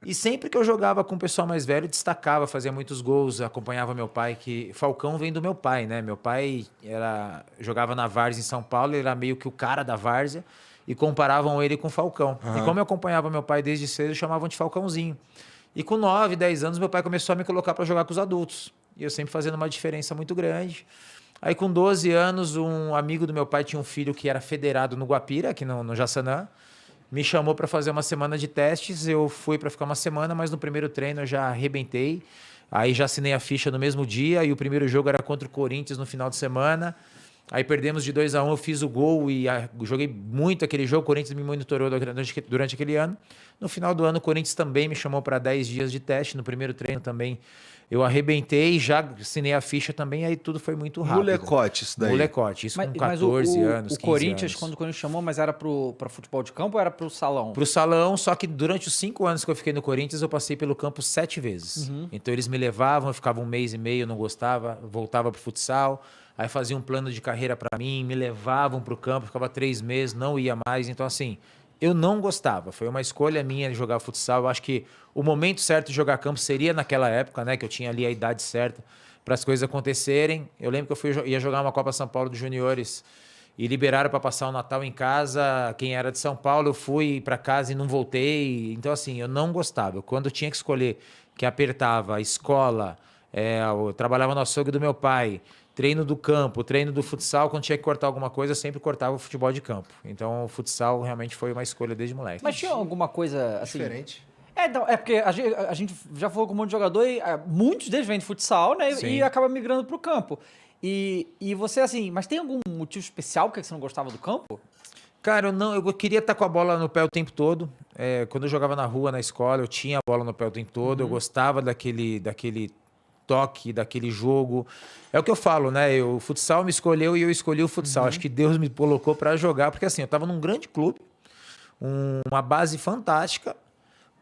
E sempre que eu jogava com o pessoal mais velho, destacava, fazia muitos gols, acompanhava meu pai, que Falcão vem do meu pai, né? Meu pai jogava na Várzea em São Paulo, ele era meio que o cara da Várzea, e comparavam ele com o Falcão. E como eu acompanhava meu pai desde cedo, chamavam de Falcãozinho. E com 9, 10 anos, meu pai começou a me colocar para jogar com os adultos. E eu sempre fazendo uma diferença muito grande. Aí com 12 anos, um amigo do meu pai tinha um filho que era federado no Guapira, aqui no Jaçanã. Me chamou para fazer uma semana de testes, eu fui para ficar uma semana, mas no primeiro treino eu já arrebentei. Aí já assinei a ficha no mesmo dia e o primeiro jogo era contra o Corinthians no final de semana. Aí perdemos de 2-1, eu fiz o gol e joguei muito aquele jogo. O Corinthians me monitorou durante aquele ano. No final do ano, o Corinthians também me chamou para 10 dias de teste. No primeiro treino também eu arrebentei, já assinei a ficha também, aí tudo foi muito rápido. Molecote isso daí. Molecote, isso com 14 anos, 15 o Corinthians, anos. quando o Corinthians chamou, mas era para futebol de campo ou era para o salão? Pro salão, só que durante os 5 anos que eu fiquei no Corinthians, eu passei pelo campo 7 vezes. Então eles me levavam, eu ficava 1 mês e meio, não gostava, voltava pro futsal, aí faziam um plano de carreira para mim, me levavam pro campo, ficava 3 meses, não ia mais. Então assim, eu não gostava, foi uma escolha minha de jogar futsal. Eu acho que o momento certo de jogar campo seria naquela época, né, que eu tinha ali a idade certa para as coisas acontecerem. Eu lembro que ia jogar uma Copa São Paulo dos Juniores e liberaram para passar o Natal em casa. Quem era de São Paulo, eu fui para casa e não voltei. Então assim, eu não gostava. Quando eu tinha que escolher, que apertava a escola, eu trabalhava no açougue do meu pai, treino do campo, treino do futsal, quando tinha que cortar alguma coisa, eu sempre cortava o futebol de campo. Então o futsal realmente foi uma escolha desde moleque. Mas tinha alguma coisa assim... Diferente. Não, é porque a gente já falou com um monte de jogador e muitos deles vêm de futsal, né? Sim. E acaba migrando pro campo. E você, assim, mas tem algum motivo especial porque você não gostava do campo? Cara, eu queria estar com a bola no pé o tempo todo. Quando eu jogava na rua, na escola, eu tinha a bola no pé o tempo todo. Eu gostava daquele toque, daquele jogo. É o que eu falo, né? O futsal me escolheu e eu escolhi o futsal. Acho que Deus me colocou para jogar, porque assim, eu estava num grande clube, uma base fantástica,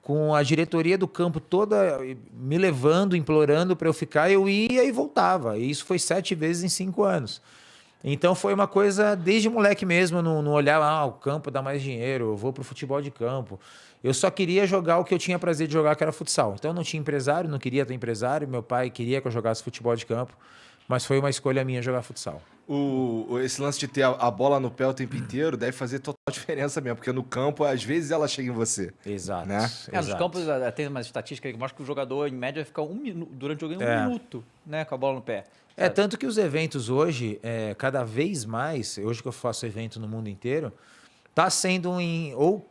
com a diretoria do campo toda me levando, implorando para eu ficar, eu ia e voltava. E isso foi 7 vezes em 5 anos. Então foi uma coisa desde moleque mesmo, não olhava, o campo dá mais dinheiro, eu vou pro futebol de campo. Eu só queria jogar o que eu tinha prazer de jogar, que era futsal. Então não tinha empresário, não queria ter empresário, meu pai queria que eu jogasse futebol de campo, mas foi uma escolha minha jogar futsal. Esse lance de ter a bola no pé o tempo inteiro deve fazer total diferença mesmo, porque no campo, às vezes, ela chega em você. Exato. Né? Nos campos tem uma estatística que mostra que o jogador, em média, fica durante o jogo 1 minuto, né, com a bola no pé. Tanto que os eventos hoje, cada vez mais, hoje que eu faço evento no mundo inteiro, tá sendo ou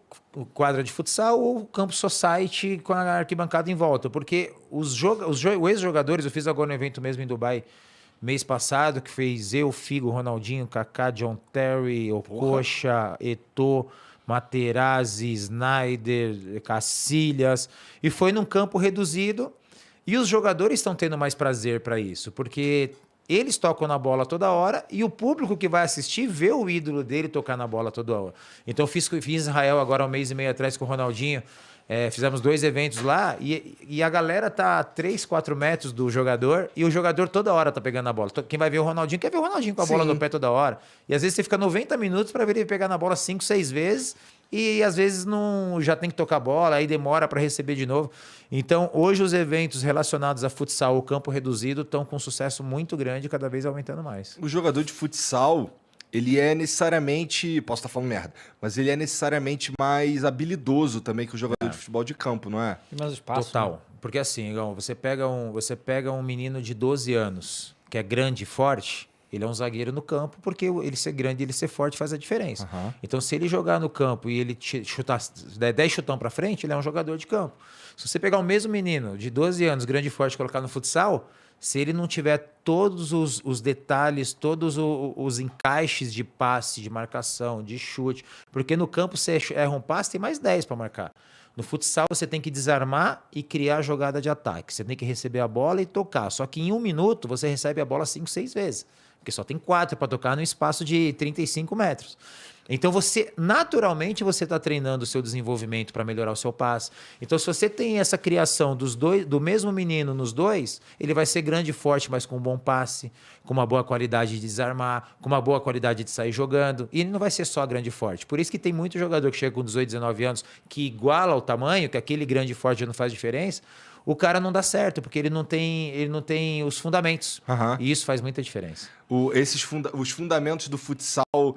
quadra de futsal ou campo society com a arquibancada em volta. Porque os ex-jogadores, eu fiz agora um evento mesmo em Dubai, mês passado, que fez eu, Figo, Ronaldinho, Kaká, John Terry, Okocha, Eto'o, Materazzi, Snyder, Cacilhas, e foi num campo reduzido. E os jogadores estão tendo mais prazer para isso, porque eles tocam na bola toda hora e o público que vai assistir vê o ídolo dele tocar na bola toda hora. Então fiz Israel agora 1 mês e meio atrás com o Ronaldinho. Fizemos 2 eventos lá e a galera tá a 3, 4 metros do jogador e o jogador toda hora tá pegando a bola. Quem vai ver o Ronaldinho quer ver o Ronaldinho com a bola no pé toda hora. E às vezes você fica 90 minutos para ver ele pegar na bola 5, 6 vezes e às vezes não já tem que tocar a bola, aí demora para receber de novo. Então hoje os eventos relacionados a futsal ou campo reduzido estão com um sucesso muito grande e cada vez aumentando mais. O jogador de futsal, ele é necessariamente, posso estar falando merda, mas ele é necessariamente mais habilidoso também que o jogador de futebol de campo, não é? Tem mais espaço. Total. Né? Porque assim, Igão, você pega um menino de 12 anos que é grande e forte, ele é um zagueiro no campo, porque ele ser grande e ele ser forte faz a diferença. Então, se ele jogar no campo e ele der 10 chutão para frente, ele é um jogador de campo. Se você pegar o mesmo menino de 12 anos, grande e forte, e colocar no futsal, se ele não tiver todos os detalhes, todos os encaixes de passe, de marcação, de chute, porque no campo você erra um passe, tem mais 10 para marcar. No futsal você tem que desarmar e criar a jogada de ataque. Você tem que receber a bola e tocar. Só que em 1 minuto você recebe a bola 5, 6 vezes. Porque só tem 4 para tocar no espaço de 35 metros. Então, naturalmente, você está treinando o seu desenvolvimento para melhorar o seu passe. Então, se você tem essa criação do mesmo menino nos dois, ele vai ser grande e forte, mas com um bom passe, com uma boa qualidade de desarmar, com uma boa qualidade de sair jogando. E ele não vai ser só grande e forte. Por isso que tem muito jogador que chega com 18, 19 anos, que iguala o tamanho, que aquele grande e forte já não faz diferença. O cara não dá certo, porque ele não tem os fundamentos. Aham. E isso faz muita diferença. Os fundamentos do futsal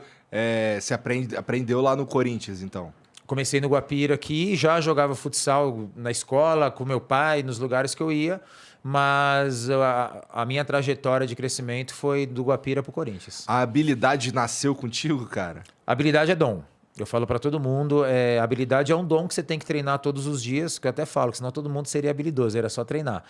você aprendeu lá no Corinthians, então? Comecei no Guapira aqui, já jogava futsal na escola, com meu pai, nos lugares que eu ia, mas a minha trajetória de crescimento foi do Guapira pro Corinthians. A habilidade nasceu contigo, cara? Habilidade é dom. Eu falo para todo mundo, habilidade é um dom que você tem que treinar todos os dias, que eu até falo, que senão todo mundo seria habilidoso, era só treinar.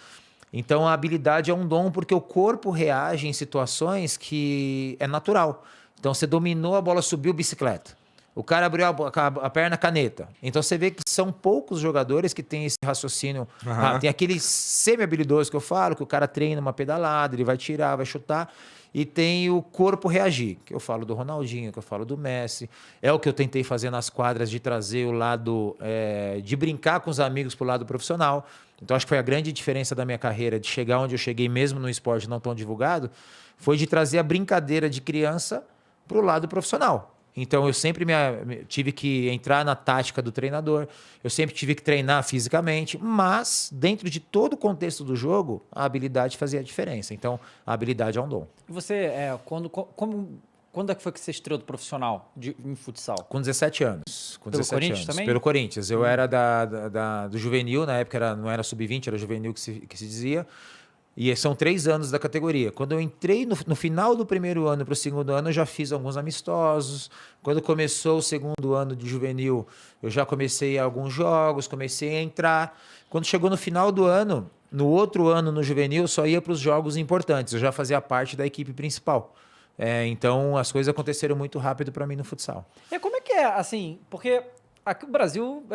Então a habilidade é um dom porque o corpo reage em situações que é natural. Então você dominou, a bola subiu, bicicleta. O cara abriu a perna, caneta. Então você vê que são poucos jogadores que têm esse raciocínio. Aham. Tem aquele semi-habilidoso que eu falo, que o cara treina uma pedalada, ele vai tirar, vai chutar. E tem o corpo reagir, que eu falo do Ronaldinho, que eu falo do Messi. É o que eu tentei fazer nas quadras, de trazer o lado, de brincar com os amigos pro lado profissional. Então acho que foi a grande diferença da minha carreira, de chegar onde eu cheguei mesmo no esporte não tão divulgado, foi de trazer a brincadeira de criança pro lado profissional. Então eu sempre tive que entrar na tática do treinador, eu sempre tive que treinar fisicamente, mas dentro de todo o contexto do jogo, a habilidade fazia a diferença. Então a habilidade é um dom. E você, quando é que foi que você estreou do profissional em futsal? Com 17 anos. Com Pelo 17 Corinthians anos. também? Pelo Corinthians. Eu era do juvenil, na época não era sub-20, era juvenil que se dizia. E são 3 anos da categoria. Quando eu entrei no final do primeiro ano para o segundo ano, eu já fiz alguns amistosos. Quando começou o segundo ano de juvenil, eu já comecei alguns jogos, comecei a entrar. Quando chegou no final do ano, no outro ano no juvenil, eu só ia para os jogos importantes. Eu já fazia parte da equipe principal. Então, as coisas aconteceram muito rápido para mim no futsal. E como é que é, assim, porque aqui no Brasil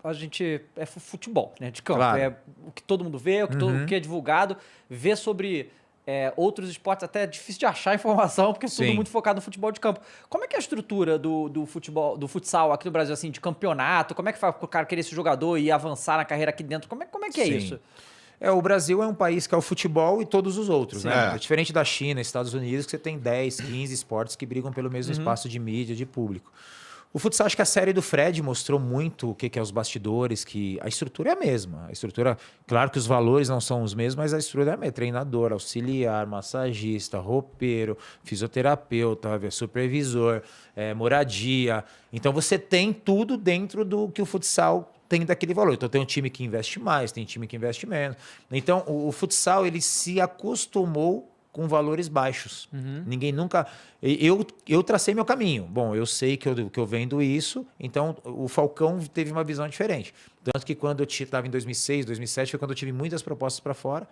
a gente é futebol, né, de campo. Claro. É o que todo mundo vê, o que é divulgado. Ver sobre outros esportes até é difícil de achar informação, porque é tudo Sim. muito focado no futebol de campo. Como é que é a estrutura do futebol, do futsal aqui no Brasil, assim, de campeonato? Como é que faz para o cara querer ser jogador e avançar na carreira aqui dentro? Como é que é Sim. isso? O Brasil é um país que é o futebol e todos os outros, Sim. né? É. É diferente da China, Estados Unidos, que você tem 10, 15 esportes que brigam pelo mesmo espaço de mídia, de público. O futsal, acho que a série do Fred mostrou muito o que é os bastidores, que a estrutura é a mesma. A estrutura, claro que os valores não são os mesmos, mas a estrutura é a mesma. Treinador, auxiliar, massagista, roupeiro, fisioterapeuta, supervisor, moradia. Então você tem tudo dentro do que o futsal tem daquele valor. Então tem um time que investe mais, tem time que investe menos. Então o futsal ele se acostumou com valores baixos. Ninguém nunca... Eu tracei meu caminho. Bom, eu sei que eu vendo isso, então o Falcão teve uma visão diferente. Tanto que quando eu estava em 2006, 2007, foi quando eu tive muitas propostas para fora,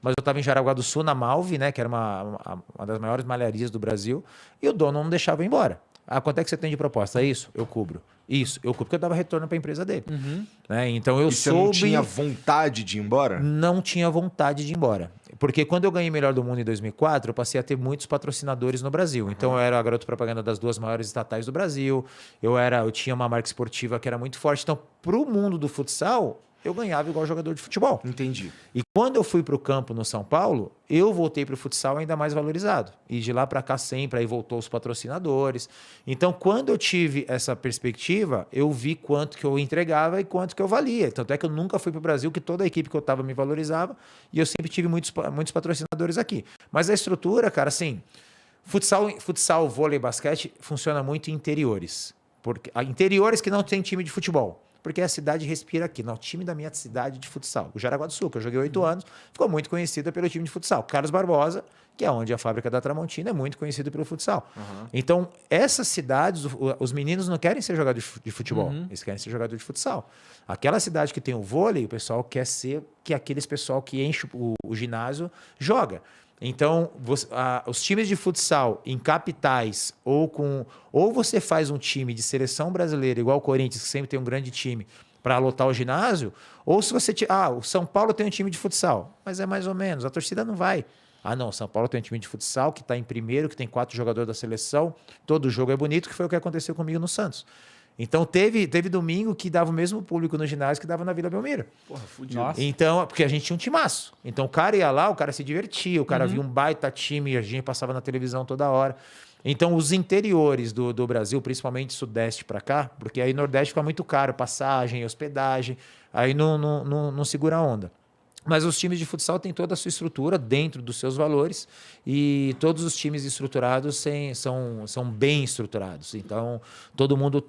mas eu estava em Jaraguá do Sul, na Malve, né, que era uma das maiores malharias do Brasil, e o dono não deixava eu ir embora. Quanto é que você tem de proposta? Isso, eu cubro. Isso, eu cubro, porque eu dava retorno para a empresa dele. Né? Então eu Você não tinha vontade de ir embora? Não tinha vontade de ir embora. Porque quando eu ganhei Melhor do Mundo em 2004, eu passei a ter muitos patrocinadores no Brasil. Então eu era garoto propaganda das 2 maiores estatais do Brasil. Eu tinha uma marca esportiva que era muito forte. Então, para o mundo do futsal, eu ganhava igual jogador de futebol. Entendi. E quando eu fui para o campo no São Paulo, eu voltei para o futsal ainda mais valorizado. E de lá para cá sempre, aí voltou os patrocinadores. Então, quando eu tive essa perspectiva, eu vi quanto que eu entregava e quanto que eu valia. Tanto é que eu nunca fui para o Brasil, que toda a equipe que eu estava me valorizava. E eu sempre tive muitos patrocinadores aqui. Mas a estrutura, cara, assim, futsal, vôlei, basquete, funciona muito em interiores. Interiores que não tem time de futebol. Porque a cidade respira aqui. Não, o time da minha cidade de futsal, o Jaraguá do Sul, que eu joguei 8 anos, ficou muito conhecida pelo time de futsal. Carlos Barbosa, que é onde a fábrica da Tramontina é muito conhecida pelo futsal. Então, essas cidades, os meninos não querem ser jogadores de futebol, eles querem ser jogadores de futsal. Aquela cidade que tem o vôlei, o pessoal quer ser que aqueles pessoal que enche o ginásio joga. Então, os times de futsal em capitais ou você faz um time de seleção brasileira, igual o Corinthians, que sempre tem um grande time, para lotar o ginásio, ou se você... o São Paulo tem um time de futsal, mas é mais ou menos, a torcida não vai. Ah, não, São Paulo tem um time de futsal que está em primeiro, que tem 4 jogadores da seleção, todo jogo é bonito, que foi o que aconteceu comigo no Santos. Então teve domingo que dava o mesmo público no ginásio que dava na Vila Belmiro. Porra, fudido. Nossa. Então, porque a gente tinha um timaço. Então o cara ia lá, o cara se divertia, o cara via um baita time, a gente passava na televisão toda hora. Então os interiores do Brasil, principalmente Sudeste para cá, porque aí Nordeste fica muito caro, passagem, hospedagem, aí não segura a onda. Mas os times de futsal têm toda a sua estrutura dentro dos seus valores e todos os times estruturados são bem estruturados. Então, todo mundo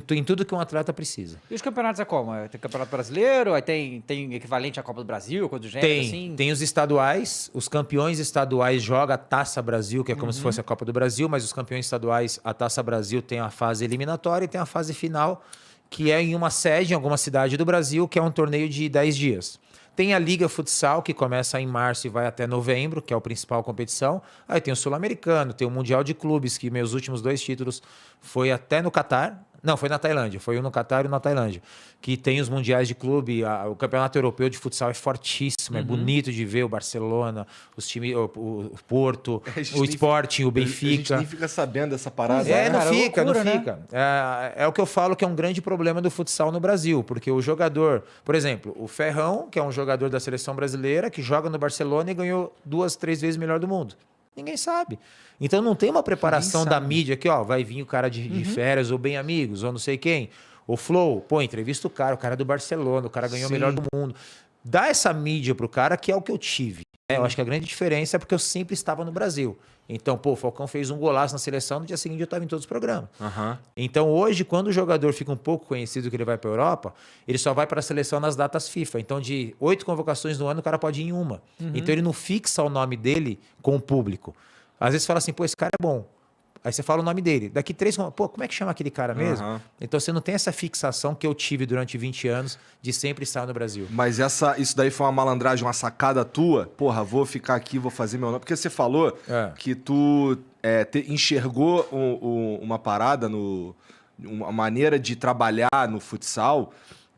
tem tudo que um atleta precisa. E os campeonatos é como? Tem campeonato brasileiro, aí tem equivalente à Copa do Brasil, coisa do gênero, assim? Tem os estaduais, os campeões estaduais jogam a Taça Brasil, que é como se fosse a Copa do Brasil, mas os campeões estaduais, a Taça Brasil tem a fase eliminatória e tem a fase final, que é em uma sede, em alguma cidade do Brasil, que é um torneio de 10 dias. Tem a Liga Futsal, que começa em março e vai até novembro, que é a principal competição. Aí tem o Sul-Americano, tem o Mundial de Clubes, que meus últimos 2 títulos foi até no Catar. Não, foi na Tailândia. Foi um no Catar e um na Tailândia. Que tem os mundiais de clube. O Campeonato Europeu de Futsal é fortíssimo. É bonito de ver o Barcelona, os times, o Porto, o Sporting, o Benfica. A gente nem fica sabendo dessa parada. Não cara, fica, loucura, não né? fica. É o que eu falo que é um grande problema do futsal no Brasil, porque o jogador, por exemplo, o Ferrão, que é um jogador da seleção brasileira, que joga no Barcelona e ganhou 2, 3 vezes melhor do mundo. Ninguém sabe. Então não tem uma preparação da mídia que, ó, vai vir o cara de férias, ou bem amigos, ou não sei quem. O Flow, pô, entrevista o cara é do Barcelona, o cara ganhou o melhor do mundo. Dá essa mídia pro cara, que é o que eu tive. Eu acho que a grande diferença é porque eu sempre estava no Brasil. Então, pô, o Falcão fez um golaço na seleção, no dia seguinte eu estava em todos os programas. Então, hoje, quando o jogador fica um pouco conhecido que ele vai para a Europa, ele só vai para a seleção nas datas FIFA. Então, de 8 convocações no ano, o cara pode ir em uma. Então, ele não fixa o nome dele com o público. Às vezes, fala assim, pô, esse cara é bom. Aí você fala o nome dele. Daqui 3, pô, como é que chama aquele cara mesmo? Então você não tem essa fixação que eu tive durante 20 anos de sempre estar no Brasil. Mas isso daí foi uma malandragem, uma sacada tua? Porra, vou ficar aqui, vou fazer meu nome. Porque você falou que tu enxergou uma parada, uma maneira de trabalhar no futsal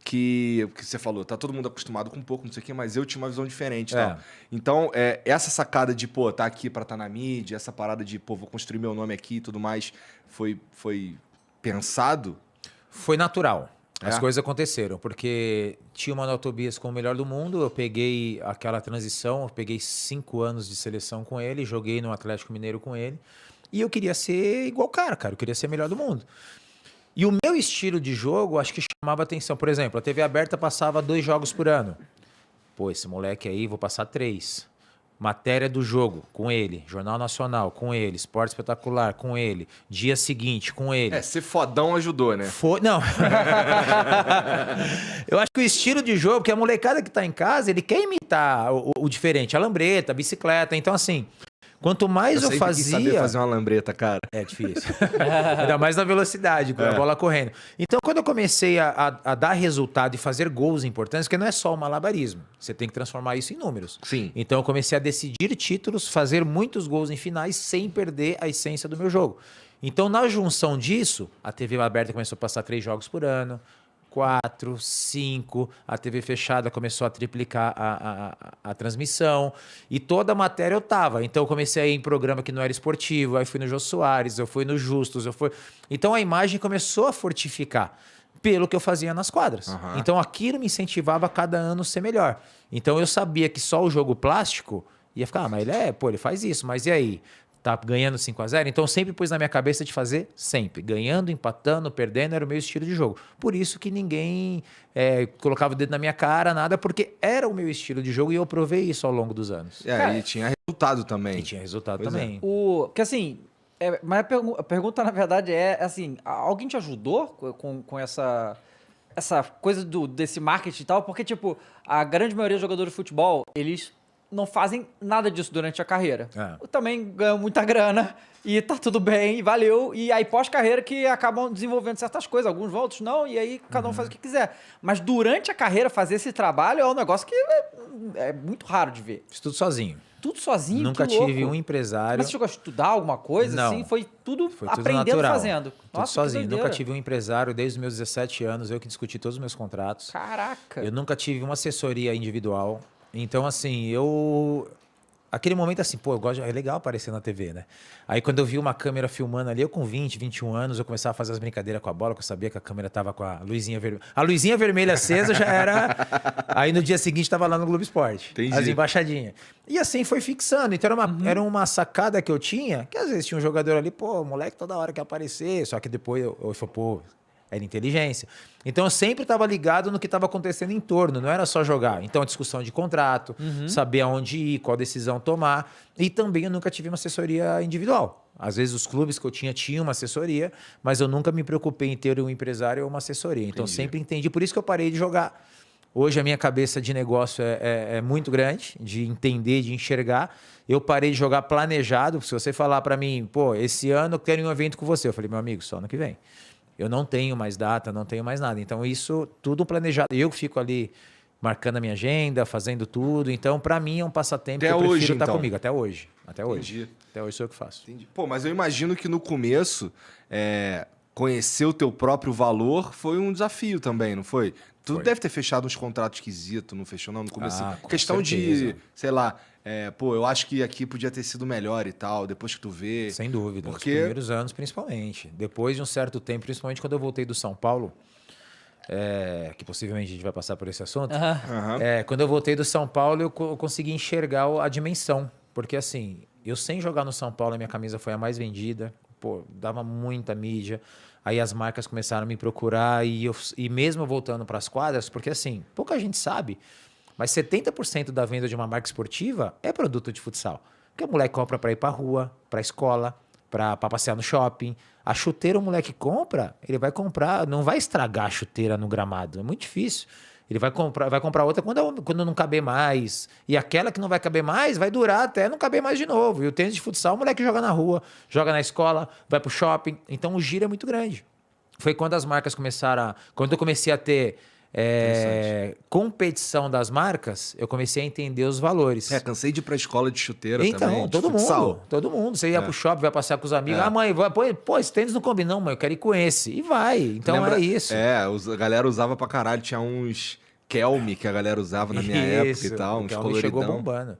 que você falou, tá todo mundo acostumado com um pouco, não sei o quê, mas eu tinha uma visão diferente e tal. Então, essa sacada de, pô, tá aqui pra tá na mídia, essa parada de, pô, vou construir meu nome aqui e tudo mais, foi pensado? Foi natural. As coisas aconteceram, porque tinha o Manuel Tobias como o melhor do mundo, eu peguei aquela transição, eu peguei 5 anos de seleção com ele, joguei no Atlético Mineiro com ele, e eu queria ser igual o cara, eu queria ser melhor do mundo. E o meu estilo de jogo, acho que chamava atenção. Por exemplo, a TV aberta passava 2 jogos por ano. Pô, esse moleque aí, vou passar 3. Matéria do jogo, com ele. Jornal Nacional, com ele. Esporte Espetacular, com ele. Dia seguinte, com ele. Ser fodão ajudou, né? Não. Eu acho que o estilo de jogo, porque a molecada que tá em casa, ele quer imitar o diferente. A lambreta, a bicicleta. Então, assim... Quanto mais eu sempre quis saber fazer uma lambreta, cara. É difícil. Ainda mais na velocidade, com a bola correndo. Então, quando eu comecei a dar resultado e fazer gols importantes, porque não é só o malabarismo, você tem que transformar isso em números. Sim. Então, eu comecei a decidir títulos, fazer muitos gols em finais, sem perder a essência do meu jogo. Então, na junção disso, a TV aberta começou a passar 3 jogos por ano, 4, 5, a TV fechada começou a triplicar a transmissão e toda a matéria eu tava. Então eu comecei a ir em programa que não era esportivo, aí fui no Jô Soares, eu fui no Justus, Então a imagem começou a fortificar pelo que eu fazia nas quadras. Então aquilo me incentivava a cada ano ser melhor. Então eu sabia que só o jogo plástico ia ficar, mas ele faz isso, mas e aí? Tá ganhando 5-0, então eu sempre pus na minha cabeça de fazer sempre. Ganhando, empatando, perdendo, era o meu estilo de jogo. Por isso que ninguém colocava o dedo na minha cara, nada, porque era o meu estilo de jogo e eu provei isso ao longo dos anos. E tinha resultado também. E tinha resultado também. Porque assim, mas a pergunta na verdade é assim, alguém te ajudou com essa coisa desse marketing e tal? Porque tipo, a grande maioria dos jogadores de futebol, eles não fazem nada disso durante a carreira. Também ganham muita grana e tá tudo bem, valeu. E aí pós-carreira que acabam desenvolvendo certas coisas, alguns outros não, e aí cada um faz o que quiser. Mas durante a carreira fazer esse trabalho é um negócio que é muito raro de ver. Fiz tudo sozinho. Tudo sozinho, Nunca que louco. tive um empresário. Mas você chegou a estudar alguma coisa? Não. Assim? Foi tudo Foi tudo aprendendo natural. fazendo. Tudo Nossa, sozinho. Nunca tive um empresário desde os meus 17 anos, eu que discuti todos os meus contratos. Caraca. Eu nunca tive uma assessoria individual. Então, assim, aquele momento assim, pô, eu gosto, é legal aparecer na TV, né? Aí quando eu vi uma câmera filmando ali, eu com 20, 21 anos, eu começava a fazer as brincadeiras com a bola, que eu sabia que a câmera tava com a luzinha vermelha. A luzinha vermelha acesa já era... Aí no dia seguinte tava lá no Globo Esporte. Entendi. As embaixadinhas. E assim foi fixando. Então era uma sacada que eu tinha, que às vezes tinha um jogador ali, pô, moleque toda hora quer aparecer, só que depois eu falei, pô, era inteligência. Então eu sempre estava ligado no que estava acontecendo em torno, não era só jogar. Então a discussão de contrato, saber aonde ir, qual decisão tomar. E também eu nunca tive uma assessoria individual. Às vezes os clubes que eu tinha uma assessoria, mas eu nunca me preocupei em ter um empresário ou uma assessoria. Então sempre entendi, por isso que eu parei de jogar. Hoje a minha cabeça de negócio é muito grande, de entender, de enxergar. Eu parei de jogar planejado. Se você falar para mim, pô, esse ano eu quero um evento com você. Eu falei, meu amigo, só ano que vem. Eu não tenho mais data, não tenho mais nada. Então, isso tudo planejado. Eu fico ali marcando a minha agenda, fazendo tudo. Então, para mim, é um passatempo até que eu prefiro hoje, estar então. comigo. Até hoje. Até hoje. Entendi. Até hoje sou eu que faço. Entendi. Pô, mas eu imagino que no começo, conhecer o teu próprio valor foi um desafio também, não foi? Tu deve ter fechado uns contratos esquisitos, não fechou não no começo? Com questão certeza. de, sei lá, pô, eu acho que aqui podia ter sido melhor e tal, depois que tu vê. Sem dúvida. Porque... Nos primeiros anos, principalmente. Depois de um certo tempo, principalmente quando eu voltei do São Paulo, que possivelmente a gente vai passar por esse assunto. Quando eu voltei do São Paulo, eu consegui enxergar a dimensão. Porque assim, eu sem jogar no São Paulo, a minha camisa foi a mais vendida. Pô, dava muita mídia. Aí as marcas começaram a me procurar e mesmo voltando para as quadras, porque assim, pouca gente sabe, mas 70% da venda de uma marca esportiva é produto de futsal. Porque o moleque compra para ir para rua, para escola, para passear no shopping. A chuteira o moleque compra, ele vai comprar, não vai estragar a chuteira no gramado, é muito difícil. Ele vai comprar outra quando não caber mais. E aquela que não vai caber mais vai durar até não caber mais de novo. E o tênis de futsal, o moleque joga na rua, joga na escola, vai pro shopping. Então o giro é muito grande. Foi quando as marcas começaram quando eu comecei a ter competição das marcas, eu comecei a entender os valores. Cansei de ir pra escola de chuteira então, também. Todo mundo. Você ia pro shopping, vai passear com os amigos. Ah, mãe, pô, esse tênis não combina, não, mãe, eu quero ir com esse. E vai. Então é isso. A galera usava pra caralho. Tinha uns Kelme que a galera usava na minha época e tal, uns coloridão. Chegou bombando.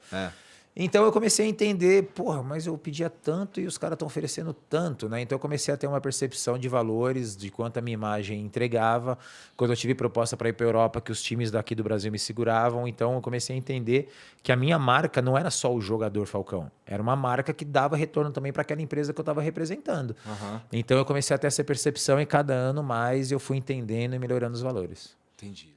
Então eu comecei a entender, porra, mas eu pedia tanto e os caras estão oferecendo tanto, né? Então eu comecei a ter uma percepção de valores, de quanto a minha imagem entregava. Quando eu tive proposta para ir para a Europa, que os times daqui do Brasil me seguravam, então eu comecei a entender que a minha marca não era só o jogador Falcão, era uma marca que dava retorno também para aquela empresa que eu estava representando. Então eu comecei a ter essa percepção e cada ano mais eu fui entendendo e melhorando os valores. Entendi.